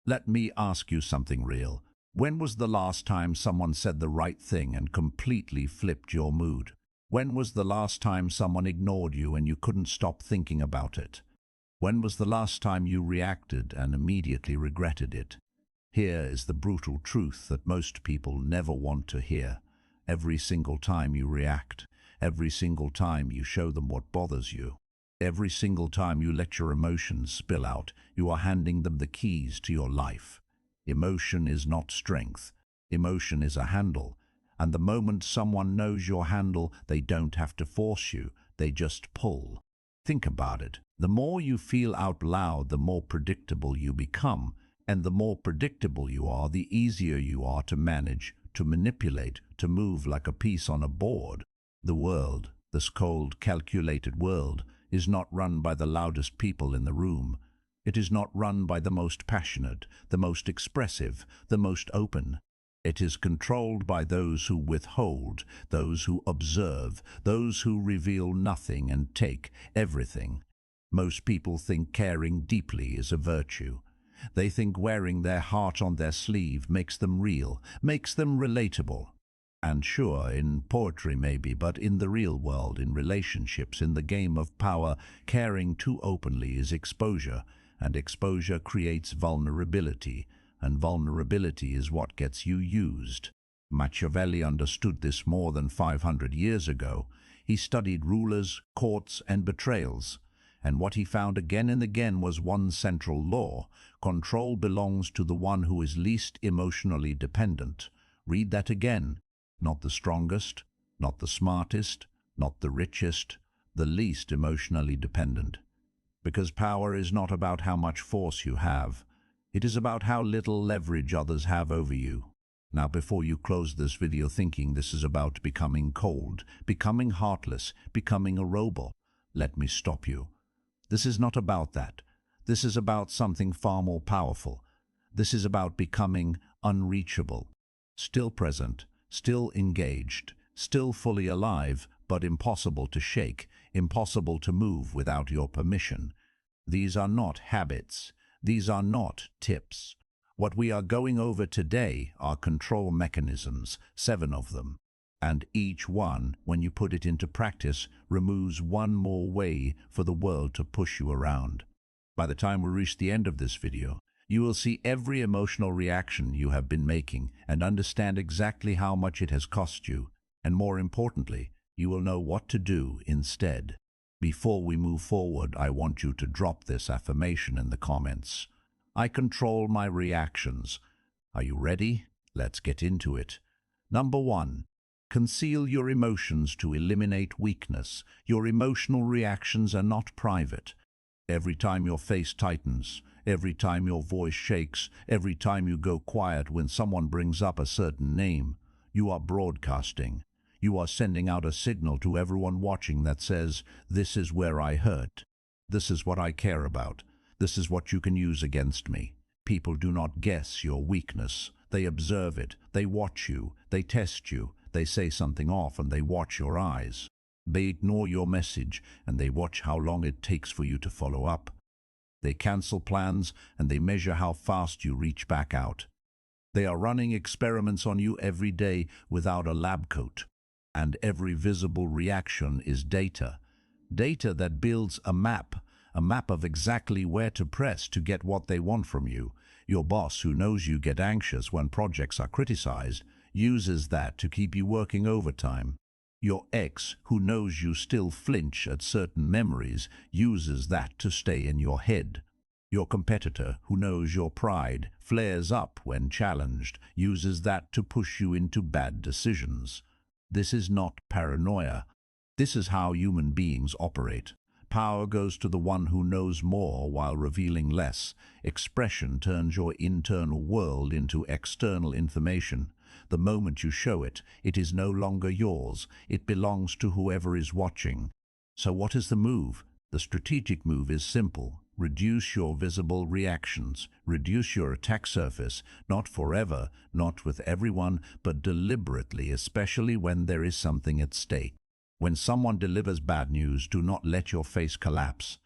Let me ask you something real. When was the last time someone said the right thing and completely flipped your mood? When was the last time someone ignored you and you couldn't stop thinking about it? When was the last time you reacted and immediately regretted it? Here is the brutal truth that most people never want to hear. Every single time you react, every single time you show them what bothers you, every single time you let your emotions spill out, you are handing them the keys to your life. Emotion is not strength. Emotion is a handle. And the moment someone knows your handle, they don't have to force you, they just pull. Think about it. The more you feel out loud, the more predictable you become. And the more predictable you are, the easier you are to manage, to manipulate, to move like a piece on a board. The world, this cold, calculated world, is not run by the loudest people in the room. It is not run by the most passionate, the most expressive, the most open. It is controlled by those who withhold, those who observe, those who reveal nothing and take everything. Most people think caring deeply is a virtue. They think wearing their heart on their sleeve makes them real, makes them relatable. And sure, in poetry maybe, but in the real world, in relationships, in the game of power, caring too openly is exposure, and exposure creates vulnerability, and vulnerability is what gets you used. Machiavelli understood this more than 500 years ago. He studied rulers, courts, and betrayals. And what he found again and again was one central law: control belongs to the one who is least emotionally dependent. Read that again. Not the strongest, not the smartest, not the richest, the least emotionally dependent. Because power is not about how much force you have. It is about how little leverage others have over you. Now, before you close this video thinking this is about becoming cold, becoming heartless, becoming a robot, let me stop you. This is not about that. This is about something far more powerful. This is about becoming unreachable, still present, still engaged, still fully alive, but impossible to shake, impossible to move without your permission. These are not habits. These are not tips. What we are going over today are control mechanisms, 7 of them. And each one, when you put it into practice, removes one more way for the world to push you around. By the time we reach the end of this video, you will see every emotional reaction you have been making and understand exactly how much it has cost you. And more importantly, you will know what to do instead. Before we move forward, I want you to drop this affirmation in the comments. I control my reactions. Are you ready? Let's get into it. Number 1. Conceal your emotions to eliminate weakness. Your emotional reactions are not private. Every time your face tightens, every time your voice shakes, every time you go quiet when someone brings up a certain name, you are broadcasting. You are sending out a signal to everyone watching that says, this is where I hurt. This is what I care about. This is what you can use against me. People do not guess your weakness. They observe it. They watch you. They test you. They say something off and they watch your eyes. They ignore your message and they watch how long it takes for you to follow up. They cancel plans and they measure how fast you reach back out. They are running experiments on you every day without a lab coat. And every visible reaction is data. Data that builds a map of exactly where to press to get what they want from you. Your boss, who knows you get anxious when projects are criticized, uses that to keep you working overtime. Your ex, who knows you still flinch at certain memories, uses that to stay in your head. Your competitor, who knows your pride flares up when challenged, uses that to push you into bad decisions. This is not paranoia. This is how human beings operate. Power goes to the one who knows more while revealing less. Expression turns your internal world into external information. The moment you show it, it is no longer yours. It belongs to whoever is watching. So what is the move? The strategic move is simple. Reduce your visible reactions. Reduce your attack surface, not forever, not with everyone, but deliberately, especially when there is something at stake. When someone delivers bad news, do not let your face collapse.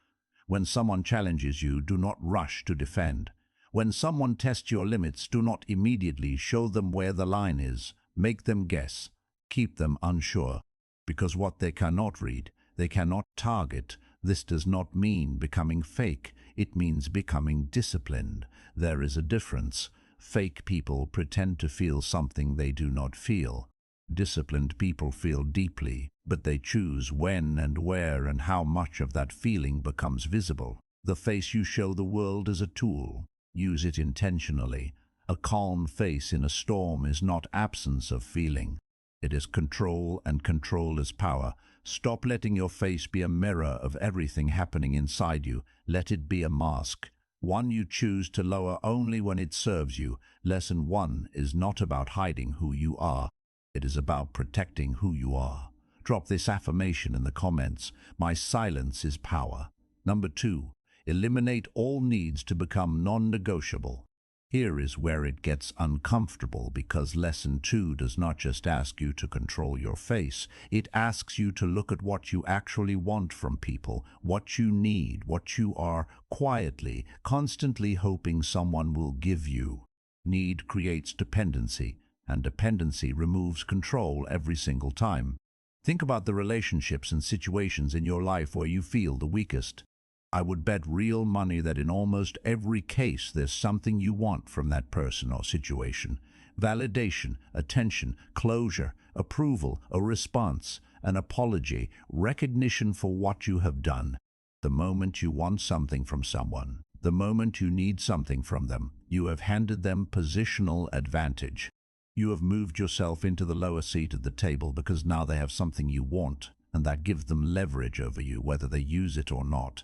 When someone challenges you, do not rush to defend. When someone tests your limits, do not immediately show them where the line is. Make them guess. Keep them unsure. Because what they cannot read, they cannot target. This does not mean becoming fake. It means becoming disciplined. There is a difference. Fake people pretend to feel something they do not feel. Disciplined people feel deeply, but they choose when and where and how much of that feeling becomes visible. The face you show the world is a tool. Use it intentionally. A calm face in a storm is not absence of feeling. It is control, and control is power. Stop letting your face be a mirror of everything happening inside you. Let it be a mask, one you choose to lower only when it serves you. Lesson 1 is not about hiding who you are. It is about protecting who you are. Drop this affirmation in the comments. My silence is power. Number 2, eliminate all needs to become non-negotiable. Here is where it gets uncomfortable, because lesson 2 does not just ask you to control your face. It asks you to look at what you actually want from people, what you need, what you are quietly, constantly hoping someone will give you. Need creates dependency, and dependency removes control every single time. Think about the relationships and situations in your life where you feel the weakest. I would bet real money that in almost every case there's something you want from that person or situation. Validation, attention, closure, approval, a response, an apology, recognition for what you have done. The moment you want something from someone, the moment you need something from them, you have handed them positional advantage. You have moved yourself into the lower seat at the table because now they have something you want, and that gives them leverage over you, whether they use it or not.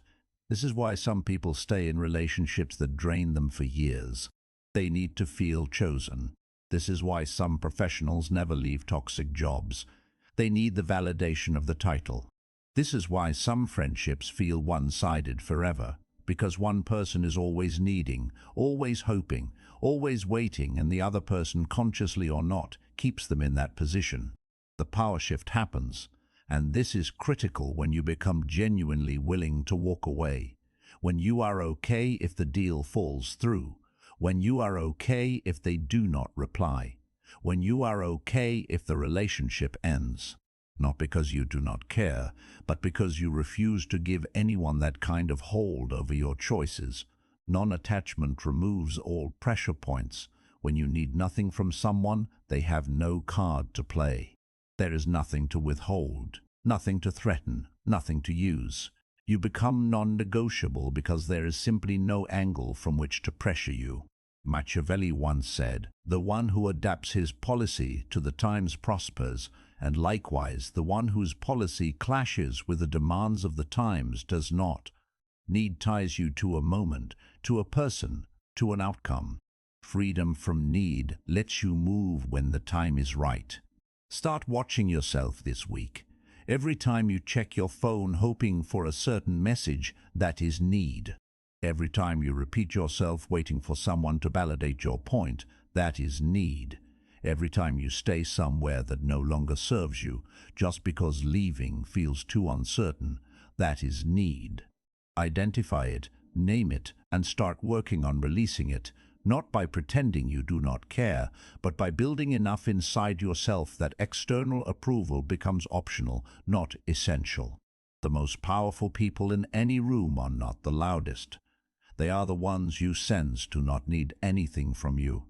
This is why some people stay in relationships that drain them for years. They need to feel chosen. This is why some professionals never leave toxic jobs. They need the validation of the title. This is why some friendships feel one-sided forever, because one person is always needing, always hoping, always waiting, and the other person, consciously or not, keeps them in that position. The power shift happens. And this is critical when you become genuinely willing to walk away. When you are okay if the deal falls through. When you are okay if they do not reply. When you are okay if the relationship ends. Not because you do not care, but because you refuse to give anyone that kind of hold over your choices. Non-attachment removes all pressure points. When you need nothing from someone, they have no card to play. There is nothing to withhold, nothing to threaten, nothing to use. You become non-negotiable because there is simply no angle from which to pressure you. Machiavelli once said, "The one who adapts his policy to the times prospers, and likewise the one whose policy clashes with the demands of the times does not." Need ties you to a moment, to a person, to an outcome. Freedom from need lets you move when the time is right. Start watching yourself this week. Every time you check your phone hoping for a certain message, that is need. Every time you repeat yourself waiting for someone to validate your point, that is need. Every time you stay somewhere that no longer serves you, just because leaving feels too uncertain, that is need. Identify it, name it, and start working on releasing it. Not by pretending you do not care, but by building enough inside yourself that external approval becomes optional, not essential. The most powerful people in any room are not the loudest. They are the ones you sense do not need anything from you.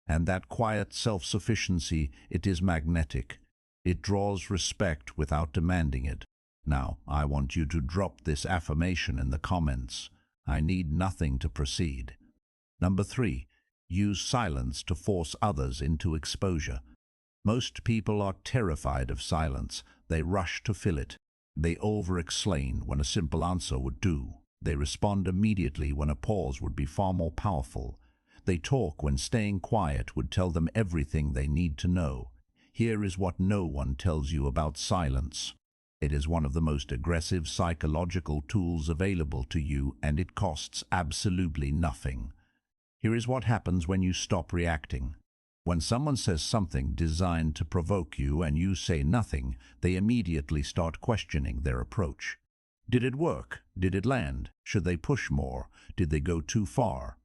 And that quiet self-sufficiency, it is magnetic. It draws respect without demanding it. Now, I want you to drop this affirmation in the comments. I need nothing to proceed. Number 3, use silence to force others into exposure. Most people are terrified of silence. They rush to fill it. They over-explain when a simple answer would do. They respond immediately when a pause would be far more powerful. They talk when staying quiet would tell them everything they need to know. Here is what no one tells you about silence. It is one of the most aggressive psychological tools available to you, and it costs absolutely nothing. Here is what happens when you stop reacting. When someone says something designed to provoke you and you say nothing, they immediately start questioning their approach. Did it work? Did it land? Should they push more? Did they go too far?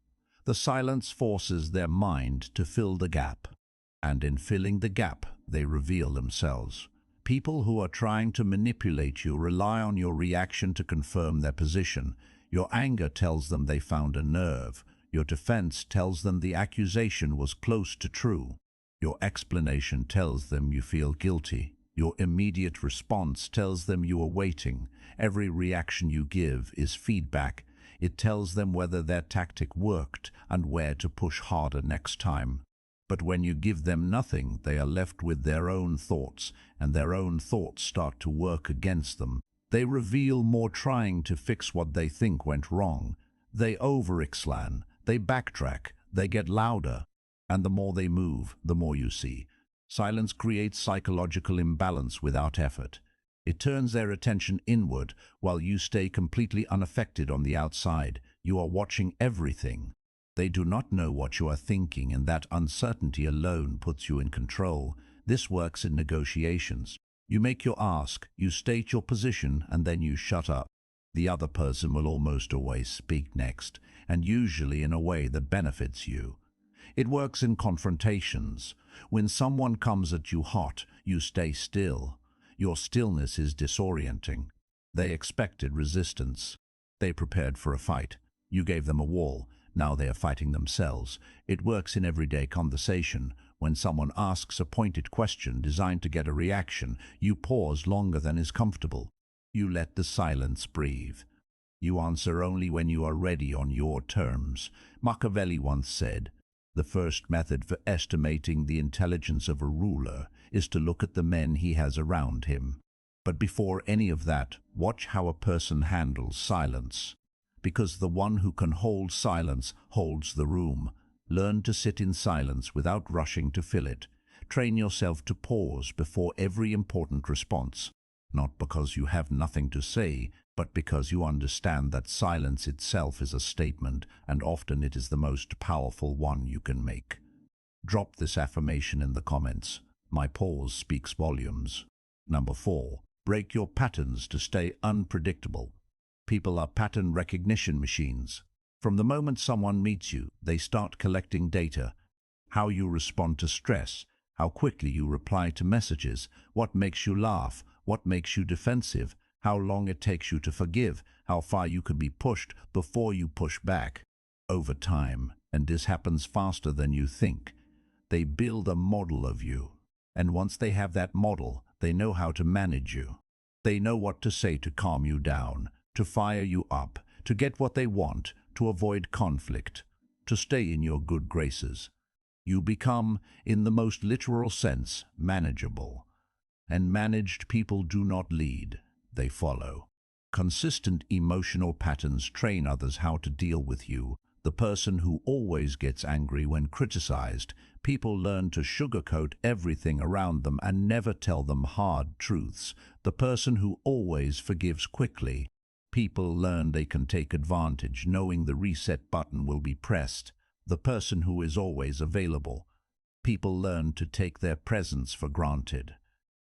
The silence forces their mind to fill the gap, and in filling the gap, they reveal themselves. People who are trying to manipulate you rely on your reaction to confirm their position. Your anger tells them they found a nerve. Your defense tells them the accusation was close to true. Your explanation tells them you feel guilty. Your immediate response tells them you are waiting. Every reaction you give is feedback. It tells them whether their tactic worked and where to push harder next time. But when you give them nothing, they are left with their own thoughts, and their own thoughts start to work against them. They reveal more trying to fix what they think went wrong. They over-explain, they backtrack, they get louder, and the more they move, the more you see. Silence creates psychological imbalance without effort. It turns their attention inward while you stay completely unaffected on the outside. You are watching everything. They do not know what you are thinking, and that uncertainty alone puts you in control. This works in negotiations. You make your ask, you state your position, and then you shut up. The other person will almost always speak next, and usually in a way that benefits you. It works in confrontations. When someone comes at you hot, you stay still. Your stillness is disorienting. They expected resistance. They prepared for a fight. You gave them a wall. Now they are fighting themselves. It works in everyday conversation. When someone asks a pointed question designed to get a reaction, you pause longer than is comfortable. You let the silence breathe. You answer only when you are ready on your terms. Machiavelli once said, "The first method for estimating the intelligence of a ruler is to look at the men he has around him." But before any of that, watch how a person handles silence. Because the one who can hold silence holds the room. Learn to sit in silence without rushing to fill it. Train yourself to pause before every important response, not because you have nothing to say, but because you understand that silence itself is a statement, and often it is the most powerful one you can make. Drop this affirmation in the comments. My pause speaks volumes. Number 4. Break your patterns to stay unpredictable. People are pattern recognition machines. From the moment someone meets you, they start collecting data. How you respond to stress, how quickly you reply to messages, what makes you laugh, what makes you defensive, how long it takes you to forgive, how far you can be pushed before you push back. Over time, and this happens faster than you think, they build a model of you. And once they have that model, they know how to manage you. They know what to say to calm you down, to fire you up, to get what they want, to avoid conflict, to stay in your good graces. You become, in the most literal sense, manageable. And managed people do not lead, they follow. Consistent emotional patterns train others how to deal with you. The person who always gets angry when criticized, people learn to sugarcoat everything around them and never tell them hard truths. The person who always forgives quickly, people learn they can take advantage knowing the reset button will be pressed. The person who is always available, people learn to take their presence for granted.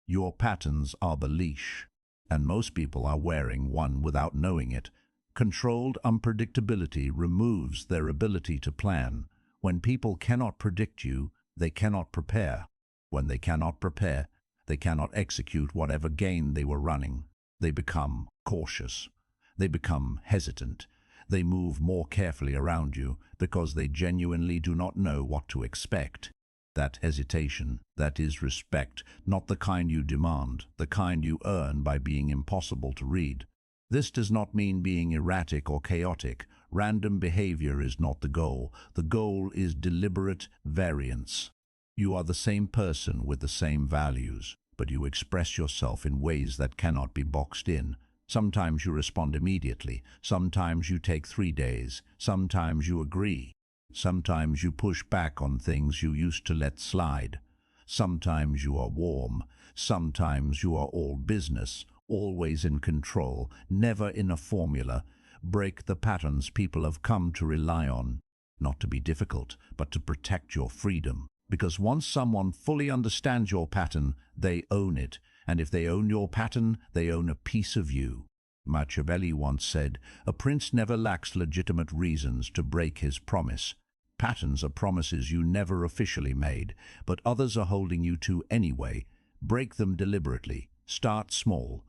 Your patterns are the leash, and most people are wearing one without knowing it. Controlled unpredictability removes their ability to plan. When people cannot predict you, they cannot prepare. When they cannot prepare, they cannot execute whatever game they were running. They become cautious. They become hesitant. They move more carefully around you because they genuinely do not know what to expect. That hesitation, that is respect, not the kind you demand, the kind you earn by being impossible to read. This does not mean being erratic or chaotic. Random behavior is not the goal. The goal is deliberate variance. You are the same person with the same values, but you express yourself in ways that cannot be boxed in. Sometimes you respond immediately. Sometimes you take 3 days. Sometimes you agree. Sometimes you push back on things you used to let slide. Sometimes you are warm. Sometimes you are all business. Always in control, never in a formula. Break the patterns people have come to rely on, not to be difficult, but to protect your freedom. Because once someone fully understands your pattern, they own it. And if they own your pattern, they own a piece of you. Machiavelli once said, "A prince never lacks legitimate reasons to break his promise. patterns are promises you never officially made, but others are holding you to anyway. Break them deliberately. Start small.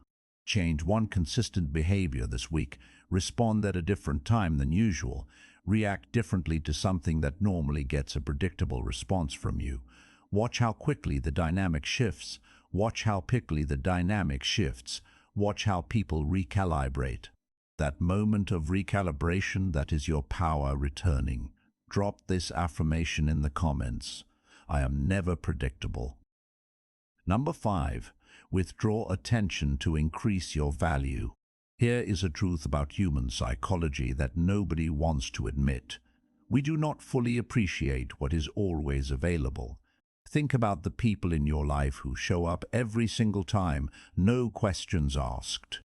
Change one consistent behavior this week. Respond at a different time than usual. React differently to something that normally gets a predictable response from you. Watch how quickly the dynamic shifts. Watch how quickly the dynamic shifts. Watch how people recalibrate. That moment of recalibration, that is your power returning. Drop this affirmation in the comments. I am never predictable. Number 5. Withdraw attention to increase your value. Here is a truth about human psychology that nobody wants to admit. We do not fully appreciate what is always available. Think about the people in your life who show up every single time, no questions asked,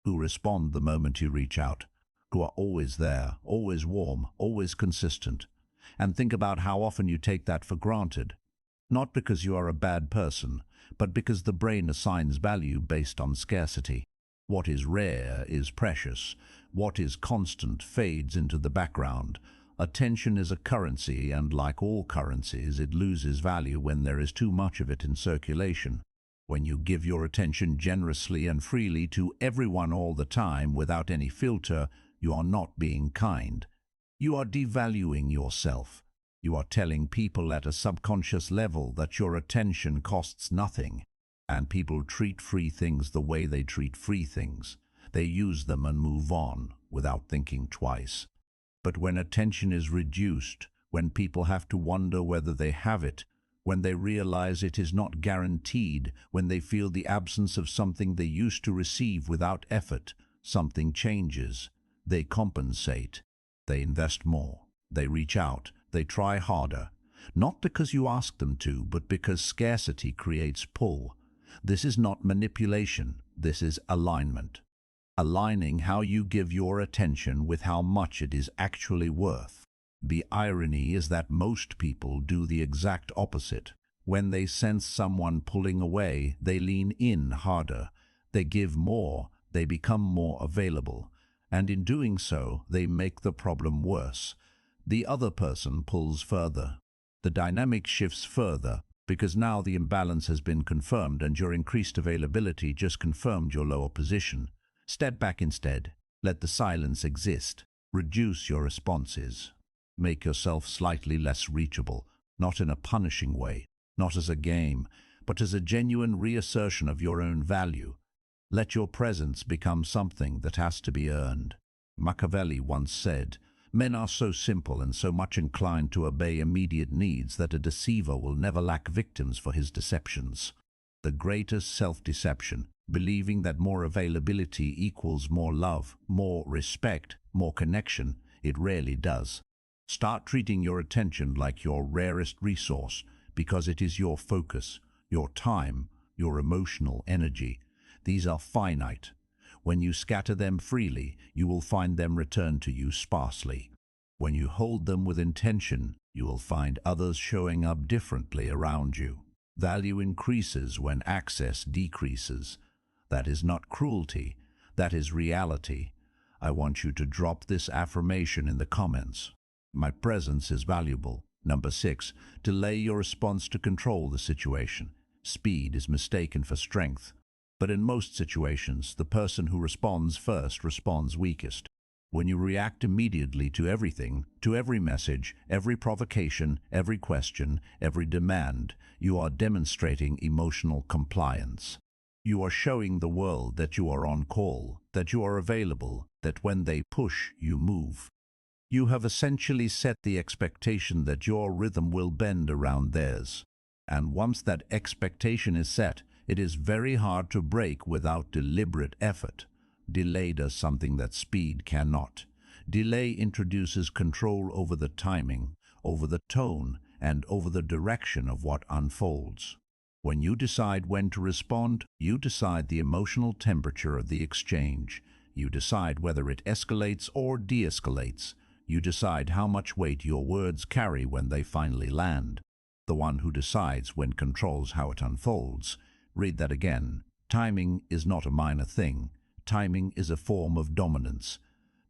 who respond the moment you reach out, who are always there, always warm, always consistent. And think about how often you take that for granted. Not because you are a bad person, but because the brain assigns value based on scarcity. What is rare is precious. What is constant fades into the background. Attention is a currency, and like all currencies, it loses value when there is too much of it in circulation. When you give your attention generously and freely to everyone all the time without any filter, you are not being kind. You are devaluing yourself. You are telling people at a subconscious level that your attention costs nothing. And people treat free things the way they treat free things. They use them and move on without thinking twice. But when attention is reduced, when people have to wonder whether they have it, when they realize it is not guaranteed, when they feel the absence of something they used to receive without effort, something changes. They compensate. They invest more. They reach out. They try harder. Not because you ask them to, but because scarcity creates pull. This is not manipulation. This is alignment. Aligning how you give your attention with how much it is actually worth. The irony is that most people do the exact opposite. When they sense someone pulling away, they lean in harder. They give more. They become more available. And in doing so, they make the problem worse. The other person pulls further. The dynamic shifts further, because now the imbalance has been confirmed and your increased availability just confirmed your lower position. Step back instead. Let the silence exist. Reduce your responses. Make yourself slightly less reachable, not in a punishing way, not as a game, but as a genuine reassertion of your own value. Let your presence become something that has to be earned. Machiavelli once said, "Men are so simple and so much inclined to obey immediate needs that a deceiver will never lack victims for his deceptions." The greatest self-deception, believing that more availability equals more love, more respect, more connection, it rarely does. Start treating your attention like your rarest resource, because it is your focus, your time, your emotional energy. These are finite. When you scatter them freely, you will find them return to you sparsely. When you hold them with intention, you will find others showing up differently around you. Value increases when access decreases. That is not cruelty. That is reality. I want you to drop this affirmation in the comments. My presence is valuable. Number 6. Delay your response to control the situation. Speed is mistaken for strength. But in most situations, the person who responds first responds weakest. When you react immediately to everything, to every message, every provocation, every question, every demand, you are demonstrating emotional compliance. You are showing the world that you are on call, that you are available, that when they push, you move. You have essentially set the expectation that your rhythm will bend around theirs. And once that expectation is set, it is very hard to break without deliberate effort. Delay does something that speed cannot. Delay introduces control over the timing, over the tone, and over the direction of what unfolds. When you decide when to respond, you decide the emotional temperature of the exchange. You decide whether it escalates or de-escalates. You decide how much weight your words carry when they finally land. The one who decides when controls how it unfolds. Read that again. Timing is not a minor thing. Timing is a form of dominance.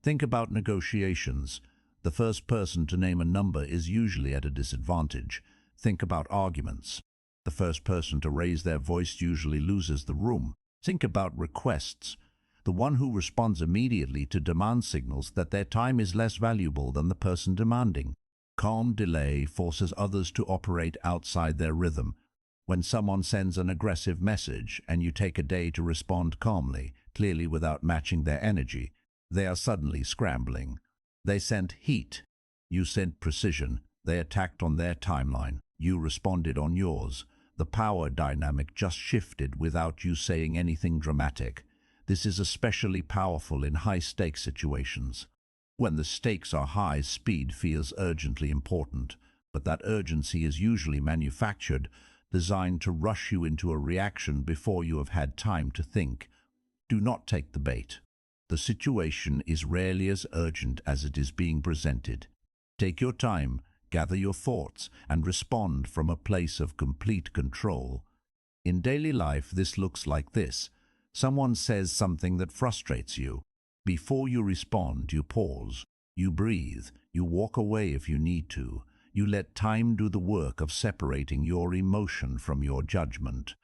Think about negotiations. The first person to name a number is usually at a disadvantage. Think about arguments. The first person to raise their voice usually loses the room. Think about requests. The one who responds immediately to demand signals that their time is less valuable than the person demanding. Calm delay forces others to operate outside their rhythm. When someone sends an aggressive message and you take a day to respond calmly, clearly without matching their energy, they are suddenly scrambling. They sent heat. You sent precision. They attacked on their timeline. You responded on yours. The power dynamic just shifted without you saying anything dramatic. This is especially powerful in high-stakes situations. When the stakes are high, speed feels urgently important, but that urgency is usually manufactured, designed to rush you into a reaction before you have had time to think. Do not take the bait. The situation is rarely as urgent as it is being presented. Take your time, gather your thoughts, and respond from a place of complete control. In daily life, this looks like this. Someone says something that frustrates you. Before you respond, you pause. You breathe. You walk away if you need to. You let time do the work of separating your emotion from your judgment.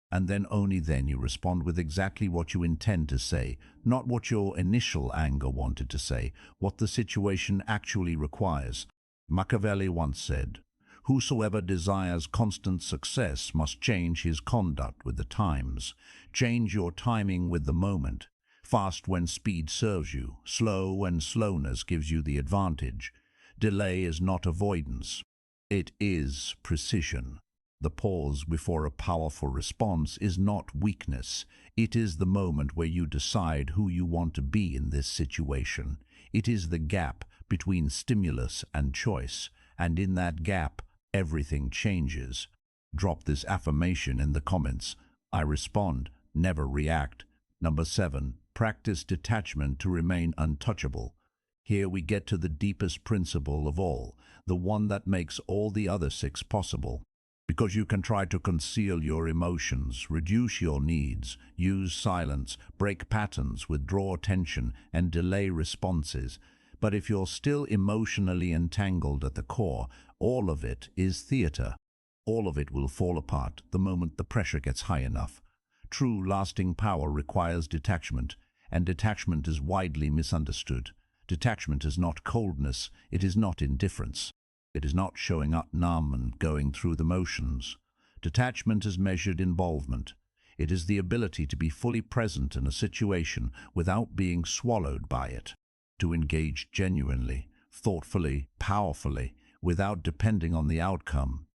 And then only then you respond with exactly what you intend to say, not what your initial anger wanted to say, what the situation actually requires. Machiavelli once said, "Whosoever desires constant success must change his conduct with the times. Change your timing with the moment. Fast when speed serves you, slow when slowness gives you the advantage. Delay is not avoidance. It is precision." The pause before a powerful response is not weakness. It is the moment where you decide who you want to be in this situation. It is the gap between stimulus and choice, and in that gap, everything changes. Drop this affirmation in the comments. I respond, never react. Number 7, practice detachment to remain untouchable. Here we get to the deepest principle of all, the one that makes all the other 6 possible. Because you can try to conceal your emotions, reduce your needs, use silence, break patterns, withdraw attention, and delay responses. But if you're still emotionally entangled at the core, all of it is theater. All of it will fall apart the moment the pressure gets high enough. True, lasting power requires detachment, and detachment is widely misunderstood. Detachment is not coldness, it is not indifference. It is not showing up numb and going through the motions. Detachment is measured involvement. It is the ability to be fully present in a situation without being swallowed by it, to engage genuinely, thoughtfully, powerfully, without depending on the outcome.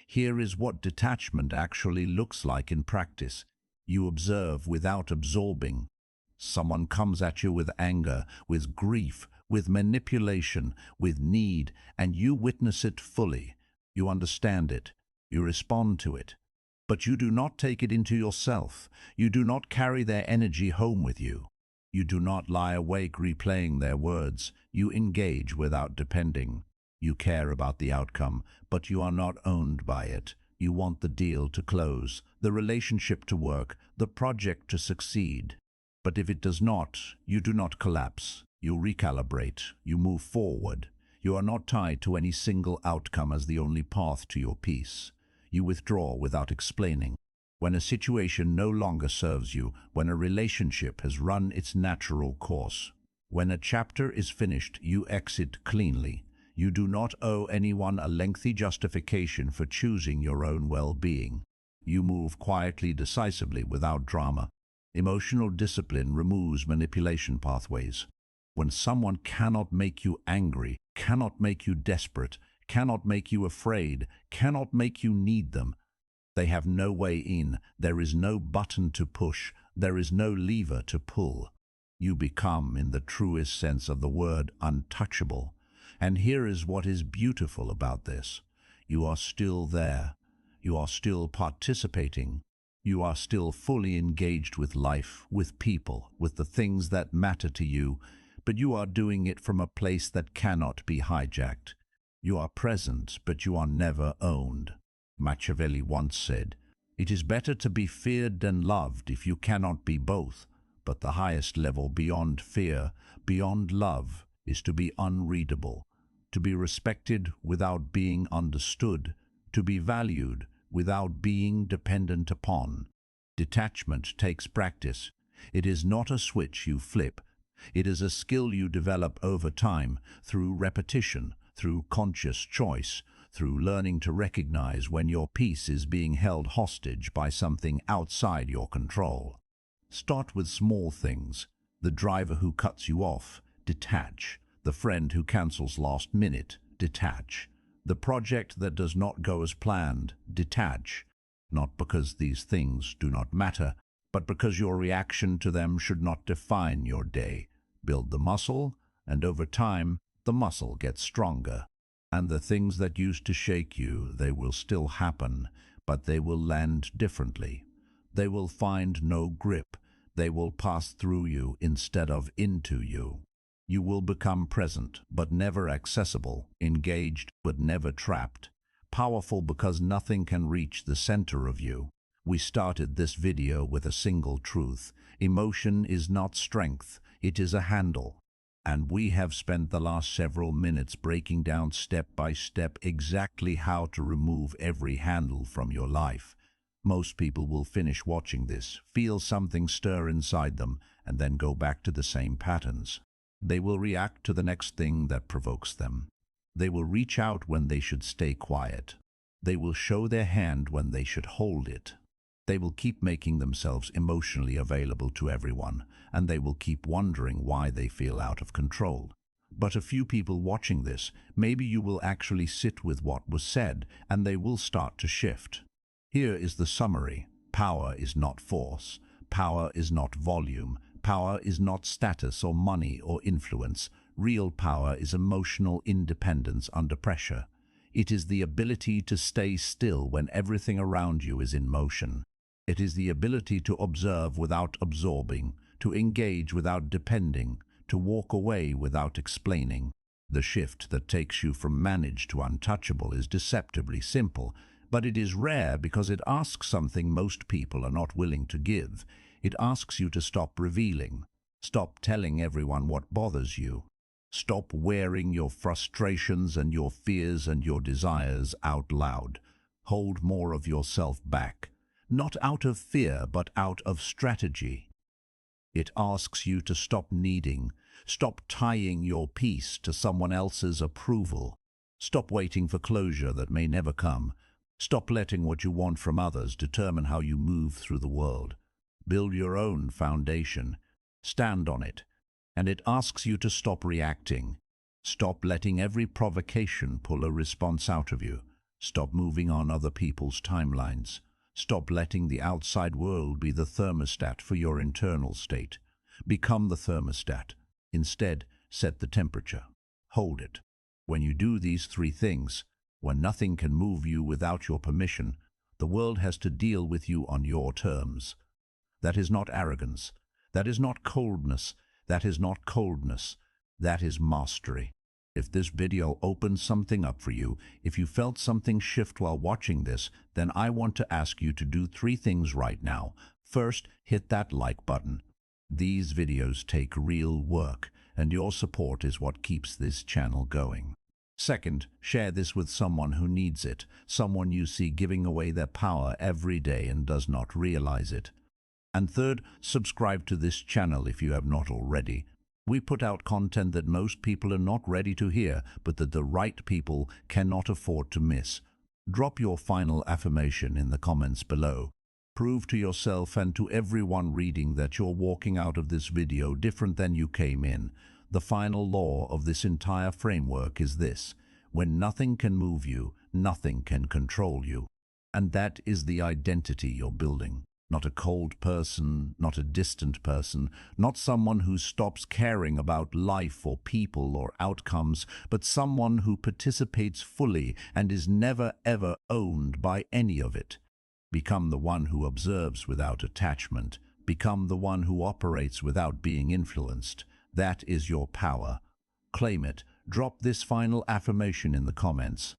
Here is what detachment actually looks like in practice. You observe without absorbing. Someone comes at you with anger, with grief, with manipulation, with need, and you witness it fully. You understand it. You respond to it. But you do not take it into yourself. You do not carry their energy home with you. You do not lie awake replaying their words. You engage without depending. You care about the outcome, but you are not owned by it. You want the deal to close, the relationship to work, the project to succeed. But if it does not, you do not collapse. You recalibrate. You move forward. You are not tied to any single outcome as the only path to your peace. You withdraw without explaining. When a situation no longer serves you, when a relationship has run its natural course, when a chapter is finished, you exit cleanly. You do not owe anyone a lengthy justification for choosing your own well-being. You move quietly, decisively, without drama. Emotional discipline removes manipulation pathways. When someone cannot make you angry, cannot make you desperate, cannot make you afraid, cannot make you need them, they have no way in. There is no button to push. There is no lever to pull. You become, in the truest sense of the word, untouchable. And here is what is beautiful about this. You are still there. You are still participating. You are still fully engaged with life, with people, with the things that matter to you, but you are doing it from a place that cannot be hijacked. You are present, but you are never owned. Machiavelli once said, "It is better to be feared than loved if you cannot be both, but the highest level beyond fear, beyond love, is to be unreadable, to be respected without being understood, to be valued without being dependent upon. Detachment takes practice. It is not a switch you flip. It is a skill you develop over time, through repetition, through conscious choice, through learning to recognize when your peace is being held hostage by something outside your control. Start with small things. The driver who cuts you off, detach. The friend who cancels last minute, detach. The project that does not go as planned, detach. Not because these things do not matter, but because your reaction to them should not define your day. Build the muscle, and over time, the muscle gets stronger. And the things that used to shake you, they will still happen, but they will land differently. They will find no grip. They will pass through you instead of into you. You will become present, but never accessible, engaged, but never trapped, powerful because nothing can reach the center of you. We started this video with a single truth. Emotion is not strength, it is a handle. And we have spent the last several minutes breaking down step by step exactly how to remove every handle from your life. Most people will finish watching this, feel something stir inside them, and then go back to the same patterns. They will react to the next thing that provokes them. They will reach out when they should stay quiet. They will show their hand when they should hold it. They will keep making themselves emotionally available to everyone, and they will keep wondering why they feel out of control. But a few people watching this, maybe you will actually sit with what was said, and they will start to shift. Here is the summary. Power is not force. Power is not volume. Power is not status or money or influence. Real power is emotional independence under pressure. It is the ability to stay still when everything around you is in motion. It is the ability to observe without absorbing, to engage without depending, to walk away without explaining. The shift that takes you from managed to untouchable is deceptively simple, but it is rare because it asks something most people are not willing to give. It asks you to stop revealing, stop telling everyone what bothers you, stop wearing your frustrations and your fears and your desires out loud. Hold more of yourself back, not out of fear but out of strategy. It asks you to stop needing, stop tying your peace to someone else's approval, stop waiting for closure that may never come, stop letting what you want from others determine how you move through the world. Build your own foundation, stand on it, and it asks you to stop reacting. Stop letting every provocation pull a response out of you. Stop moving on other people's timelines. Stop letting the outside world be the thermostat for your internal state. Become the thermostat. Instead, set the temperature. Hold it. When you do these three things, when nothing can move you without your permission, the world has to deal with you on your terms. That is not arrogance. That is not coldness. That is not coldness. That is mastery. If this video opens something up for you, if you felt something shift while watching this, then I want to ask you to do three things right now. First, hit that like button. These videos take real work, and your support is what keeps this channel going. Second, share this with someone who needs it, someone you see giving away their power every day and does not realize it. And third, subscribe to this channel if you have not already. We put out content that most people are not ready to hear, but that the right people cannot afford to miss. Drop your final affirmation in the comments below. Prove to yourself and to everyone reading that you're walking out of this video different than you came in. The final law of this entire framework is this: when nothing can move you, nothing can control you. And that is the identity you're building. Not a cold person, not a distant person, not someone who stops caring about life or people or outcomes, but someone who participates fully and is never ever owned by any of it. Become the one who observes without attachment. Become the one who operates without being influenced. That is your power. Claim it. Drop this final affirmation in the comments.